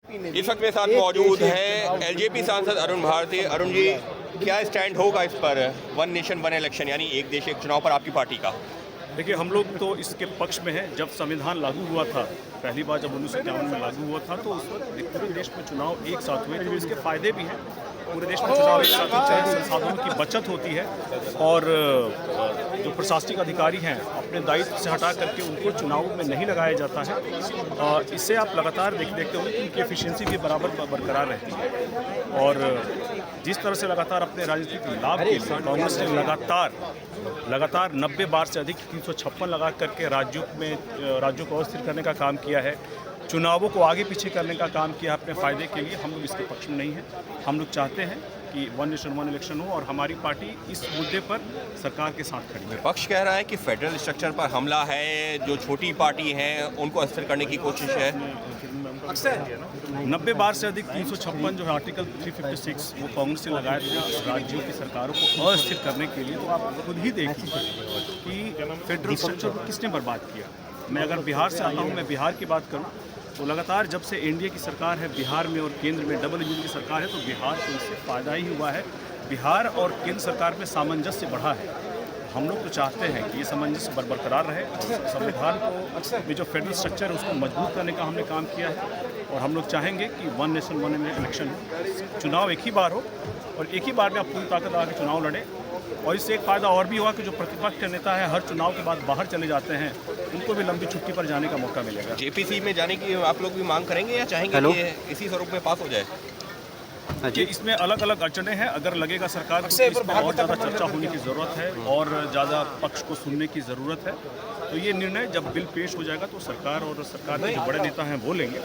इस वक्त मेरे साथ मौजूद हैं एलजेपी सांसद अरुण भारती। अरुण जी, क्या स्टैंड होगा इस पर वन नेशन वन इलेक्शन यानी एक देश एक चुनाव पर आपकी पार्टी का? देखिए, हम लोग तो इसके पक्ष में हैं। जब संविधान लागू हुआ था, पहली बार जब 1951 में लागू हुआ था, तो उस वक्त पूरे देश में चुनाव एक साथ हुए थे। इसके फायदे भी हैं। पूरे देश में चुनाव एक साथ होते हैं, संसाधनों की बचत होती है और जो प्रशासनिक अधिकारी हैं अपने दायित्व से हटा करके उनको चुनाव में नहीं लगाया जाता है। इससे आप लगातार देखते हो कि उनकी एफिशिएंसी भी बराबर बरकरार रहती है। और जिस तरह से लगातार अपने राजनीतिक लाभ के लिए कांग्रेस ने लगातार 90 बार से अधिक 356 लगा करके राज्यों को अस्थिर करने का काम किया है, चुनावों को आगे पीछे करने का काम किया अपने फ़ायदे के लिए। हम लोग इसके पक्ष में नहीं हैं। हम लोग चाहते हैं कि वन नेशन वन इलेक्शन हो और हमारी पार्टी इस मुद्दे पर सरकार के साथ खड़ी है। विपक्ष कह रहा है कि फेडरल स्ट्रक्चर पर हमला है, जो छोटी पार्टी हैं उनको अस्थिर करने की कोशिश है। 90 बार से अधिक 356 जो है आर्टिकल 356 वो कांग्रेस ने लगाया था राज्यों की सरकारों को अस्थिर करने के लिए। तो आप खुद ही देखिए कि फेडरल स्ट्रक्चर को किसने बर्बाद किया। मैं अगर बिहार से आता हूँ, मैं बिहार की बात करूँ तो लगातार जब से एनडीए की सरकार है बिहार में और केंद्र में डबल इंजन की सरकार है, तो बिहार को इससे फ़ायदा ही हुआ है। बिहार और केंद्र सरकार में सामंजस्य बढ़ा है। हम लोग तो चाहते हैं कि ये सामंजस्य बरकरार रहे और संविधान को में जो फेडरल स्ट्रक्चर है उसको मजबूत करने का हमने काम किया है। और हम लोग चाहेंगे कि वन नेशन वन इलेक्शन हो, चुनाव एक ही बार हो और एक ही बार में आप पूरी ताकत लगा के चुनाव लड़ें। और इससे एक फ़ायदा और भी हुआ कि जो प्रतिपक्ष के नेता है हर चुनाव के बाद बाहर चले जाते हैं, उनको भी लंबी छुट्टी पर जाने का मौका मिलेगा। जेपीसी में जाने की आप लोग भी मांग करेंगे या चाहेंगे कि इसी स्वरूप में पास हो जाए? कि इसमें अलग अलग अड़चने हैं। अगर लगेगा सरकार को इसमें और ज़्यादा चर्चा होने की ज़रूरत है और ज़्यादा पक्ष को सुनने की ज़रूरत है, तो ये निर्णय जब बिल पेश हो जाएगा तो सरकार और सरकार के जो बड़े नेता हैं वो लेंगे।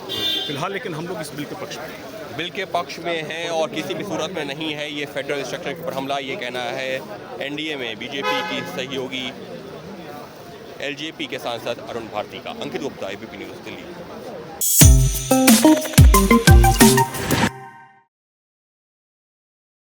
फिलहाल लेकिन हम लोग इस बिल के पक्ष में हैं। बिल के पक्ष में हैं और किसी भी सूरत में नहीं है ये फेडरल स्ट्रक्चर पर हमला। ये कहना है एनडीए में बीजेपी की सहयोगी एलजेपी के सांसद अरुण भारती का। अंकित गुप्ता, एबीपी न्यूज़, दिल्ली।